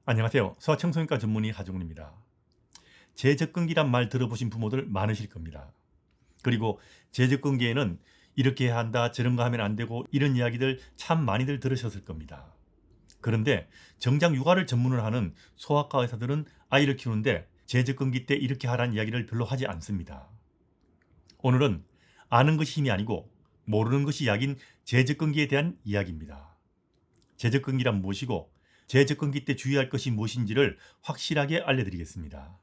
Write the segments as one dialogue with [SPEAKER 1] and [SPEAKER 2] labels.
[SPEAKER 1] 안녕하세요. 소아청소년과 전문의 하정훈입니다. 재접근기란 말 들어보신 부모들 많으실 겁니다. 그리고 재접근기에는 이렇게 해야 한다, 저런 거 하면 안 되고 이런 이야기들 참 많이들 들으셨을 겁니다. 그런데 정작 육아를 전문을 하는 소아과 의사들은 아이를 키우는데 재접근기 때 이렇게 하라는 이야기를 별로 하지 않습니다. 오늘은 아는 것이 힘이 아니고 모르는 것이 약인 재접근기에 대한 이야기입니다. 재접근기란 무엇이고 재접근기 때 주의할 것이 무엇인지를 확실하게 알려드리겠습니다.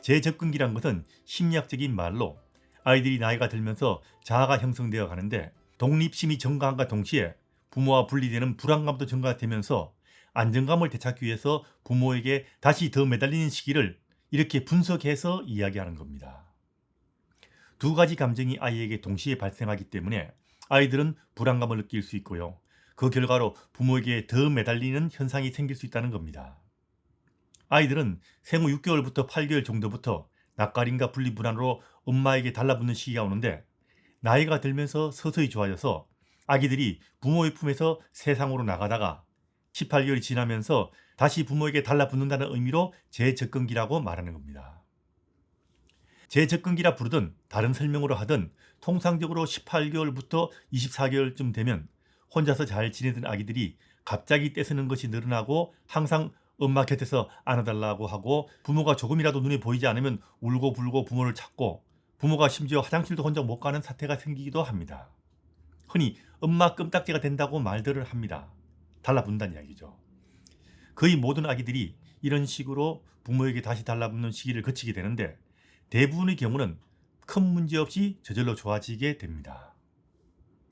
[SPEAKER 1] 재접근기란 것은 심리학적인 말로 아이들이 나이가 들면서 자아가 형성되어 가는데 독립심이 증가함과 동시에 부모와 분리되는 불안감도 증가되면서 안정감을 되찾기 위해서 부모에게 다시 더 매달리는 시기를 이렇게 분석해서 이야기하는 겁니다. 두 가지 감정이 아이에게 동시에 발생하기 때문에 아이들은 불안감을 느낄 수 있고요. 그 결과로 부모에게 더 매달리는 현상이 생길 수 있다는 겁니다. 아이들은 생후 6개월부터 8개월 정도부터 낯가림과 분리불안으로 엄마에게 달라붙는 시기가 오는데 나이가 들면서 서서히 좋아져서 아기들이 부모의 품에서 세상으로 나가다가 18개월이 지나면서 다시 부모에게 달라붙는다는 의미로 재접근기라고 말하는 겁니다. 재접근기라 부르든 다른 설명으로 하든 통상적으로 18개월부터 24개월쯤 되면 혼자서 잘 지내던 아기들이 갑자기 떼쓰는 것이 늘어나고 항상 엄마 곁에서 안아달라고 하고 부모가 조금이라도 눈에 보이지 않으면 울고불고 부모를 찾고 부모가 심지어 화장실도 혼자 못 가는 사태가 생기기도 합니다. 흔히 엄마 껌딱지가 된다고 말들을 합니다. 달라붙는다는 이야기죠. 거의 모든 아기들이 이런 식으로 부모에게 다시 달라붙는 시기를 거치게 되는데 대부분의 경우는 큰 문제 없이 저절로 좋아지게 됩니다.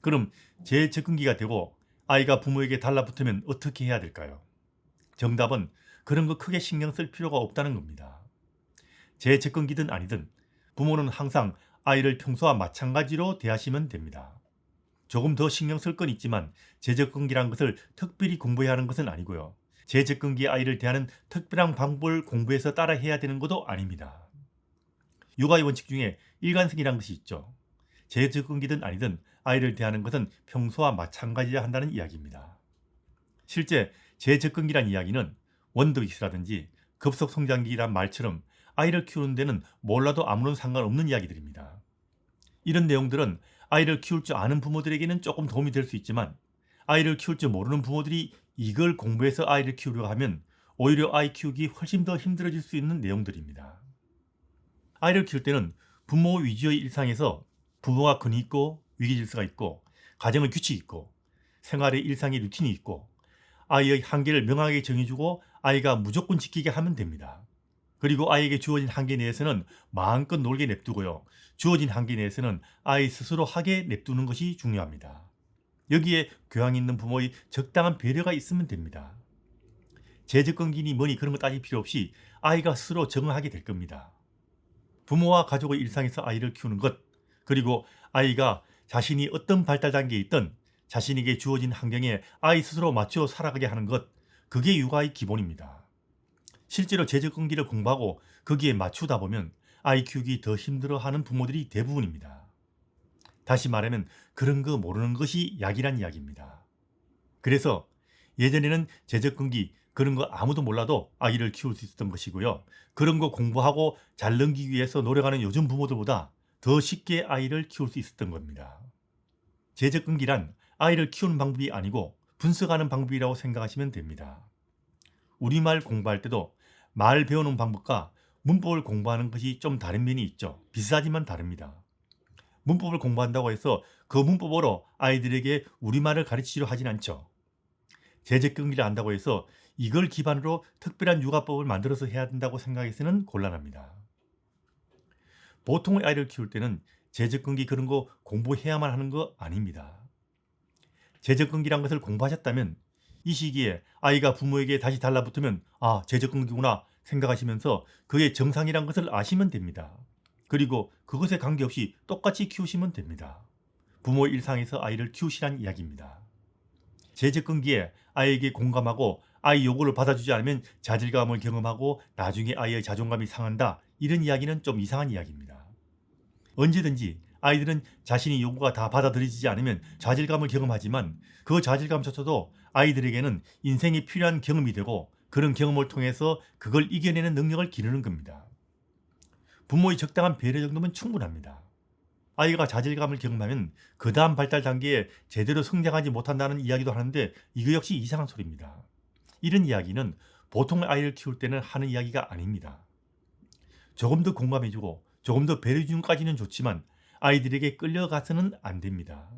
[SPEAKER 1] 그럼 재접근기가 되고 아이가 부모에게 달라붙으면 어떻게 해야 될까요? 정답은 그런 거 크게 신경 쓸 필요가 없다는 겁니다. 재접근기든 아니든 부모는 항상 아이를 평소와 마찬가지로 대하시면 됩니다. 조금 더 신경 쓸 건 있지만 재접근기란 것을 특별히 공부해야 하는 것은 아니고요. 재접근기 아이를 대하는 특별한 방법을 공부해서 따라 해야 되는 것도 아닙니다. 육아의 원칙 중에 일관성이라는 것이 있죠. 재접근기든 아니든 아이를 대하는 것은 평소와 마찬가지야 한다는 이야기입니다. 실제 재접근기란 이야기는 원더기스라든지 급속성장기란 말처럼 아이를 키우는 데는 몰라도 아무런 상관없는 이야기들입니다. 이런 내용들은 아이를 키울 줄 아는 부모들에게는 조금 도움이 될 수 있지만 아이를 키울 줄 모르는 부모들이 이걸 공부해서 아이를 키우려고 하면 오히려 아이 키우기 훨씬 더 힘들어질 수 있는 내용들입니다. 아이를 키울 때는 부모 위주의 일상에서 부모가 근이 있고 위계 질서가 있고 가정의 규칙이 있고 생활의 일상의 루틴이 있고 아이의 한계를 명확하게 정해주고 아이가 무조건 지키게 하면 됩니다. 그리고 아이에게 주어진 한계 내에서는 마음껏 놀게 냅두고요. 주어진 한계 내에서는 아이 스스로 하게 냅두는 것이 중요합니다. 여기에 교양 있는 부모의 적당한 배려가 있으면 됩니다. 재접근기니 뭐니 그런 거 따질 필요 없이 아이가 스스로 적응하게 될 겁니다. 부모와 가족의 일상에서 아이를 키우는 것, 그리고 아이가 자신이 어떤 발달 단계에 있든 자신에게 주어진 환경에 아이 스스로 맞춰 살아가게 하는 것, 그게 육아의 기본입니다. 실제로 재접근기를 공부하고 거기에 맞추다 보면 아이 키우기 더 힘들어하는 부모들이 대부분입니다. 다시 말하면 그런 거 모르는 것이 약이란 이야기입니다. 그래서 예전에는 재접근기 그런 거 아무도 몰라도 아이를 키울 수 있었던 것이고요. 그런 거 공부하고 잘 넘기기 위해서 노력하는 요즘 부모들보다 더 쉽게 아이를 키울 수 있었던 겁니다. 재접근기란 아이를 키우는 방법이 아니고 분석하는 방법이라고 생각하시면 됩니다. 우리말 공부할 때도 말 배우는 방법과 문법을 공부하는 것이 좀 다른 면이 있죠. 비슷하지만 다릅니다. 문법을 공부한다고 해서 그 문법으로 아이들에게 우리말을 가르치려 하진 않죠. 재접근기를 안다고 해서 이걸 기반으로 특별한 육아법을 만들어서 해야 된다고 생각해서는 곤란합니다. 보통의 아이를 키울 때는 재접근기 그런 거 공부해야만 하는 거 아닙니다. 재접근기란 것을 공부하셨다면 이 시기에 아이가 부모에게 다시 달라붙으면 재접근기구나 생각하시면서 그게 정상이란 것을 아시면 됩니다. 그리고 그것에 관계없이 똑같이 키우시면 됩니다. 부모 일상에서 아이를 키우시란 이야기입니다. 재접근기에 아이에게 공감하고 아이 요구를 받아주지 않으면 자질감을 경험하고 나중에 아이의 자존감이 상한다. 이런 이야기는 좀 이상한 이야기입니다. 언제든지 아이들은 자신의 요구가 다 받아들여지지 않으면 좌절감을 경험하지만 그 좌절감조차도 아이들에게는 인생에 필요한 경험이 되고 그런 경험을 통해서 그걸 이겨내는 능력을 기르는 겁니다. 부모의 적당한 배려 정도면 충분합니다. 아이가 좌절감을 경험하면 그 다음 발달 단계에 제대로 성장하지 못한다는 이야기도 하는데 이거 역시 이상한 소리입니다. 이런 이야기는 보통 아이를 키울 때는 하는 이야기가 아닙니다. 조금 더 공감해주고 조금 더 배려주는까지는 좋지만 아이들에게 끌려가서는 안 됩니다.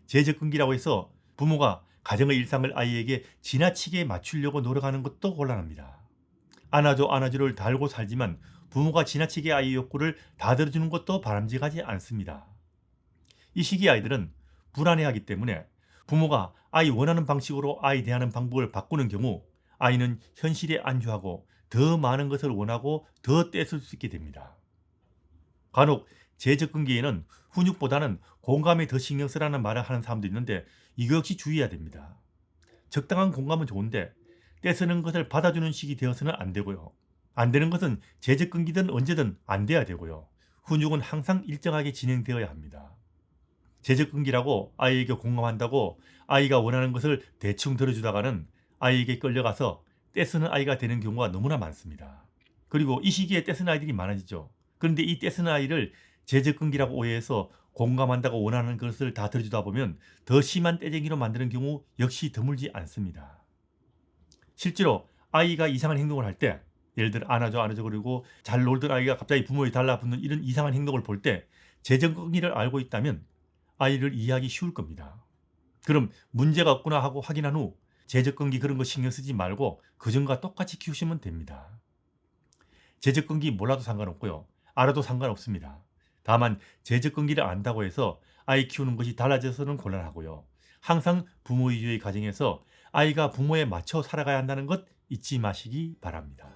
[SPEAKER 1] 재접근기라고 해서 부모가 가정의 일상을 아이에게 지나치게 맞추려고 노력하는 것도 곤란합니다. 안아줘를 달고 살지만 부모가 지나치게 아이의 욕구를 다 들어주는 것도 바람직하지 않습니다. 이 시기 아이들은 불안해하기 때문에 부모가 아이 원하는 방식으로 아이 대하는 방법을 바꾸는 경우 아이는 현실에 안주하고 더 많은 것을 원하고 더 떼쓸 수 있게 됩니다. 간혹 재접근기에는 훈육보다는 공감에 더 신경 쓰라는 말을 하는 사람도 있는데 이거 역시 주의해야 됩니다. 적당한 공감은 좋은데 떼쓰는 것을 받아주는 식이 되어서는 안 되고요. 안 되는 것은 재접근기든 언제든 안 돼야 되고요. 훈육은 항상 일정하게 진행되어야 합니다. 재접근기라고 아이에게 공감한다고 아이가 원하는 것을 대충 들어주다가는 아이에게 끌려가서 떼쓰는 아이가 되는 경우가 너무나 많습니다. 그리고 이 시기에 떼쓰는 아이들이 많아지죠. 그런데 이 떼쓰는 아이를 재접근기라고 오해해서 공감한다고 원하는 것을 다 들어주다 보면 더 심한 떼쟁이로 만드는 경우 역시 드물지 않습니다. 실제로 아이가 이상한 행동을 할 때 예를 들어 안아줘 그리고 잘 놀던 아이가 갑자기 부모에 달라붙는 이런 이상한 행동을 볼 때 재접근기를 알고 있다면 아이를 이해하기 쉬울 겁니다. 그럼 문제가 없구나 하고 확인한 후 재접근기 그런 거 신경 쓰지 말고 그전과 똑같이 키우시면 됩니다. 재접근기 몰라도 상관없고요. 알아도 상관없습니다. 다만 재접근기를 안다고 해서 아이 키우는 것이 달라져서는 곤란하고요. 항상 부모 위주의 가정에서 아이가 부모에 맞춰 살아가야 한다는 것 잊지 마시기 바랍니다.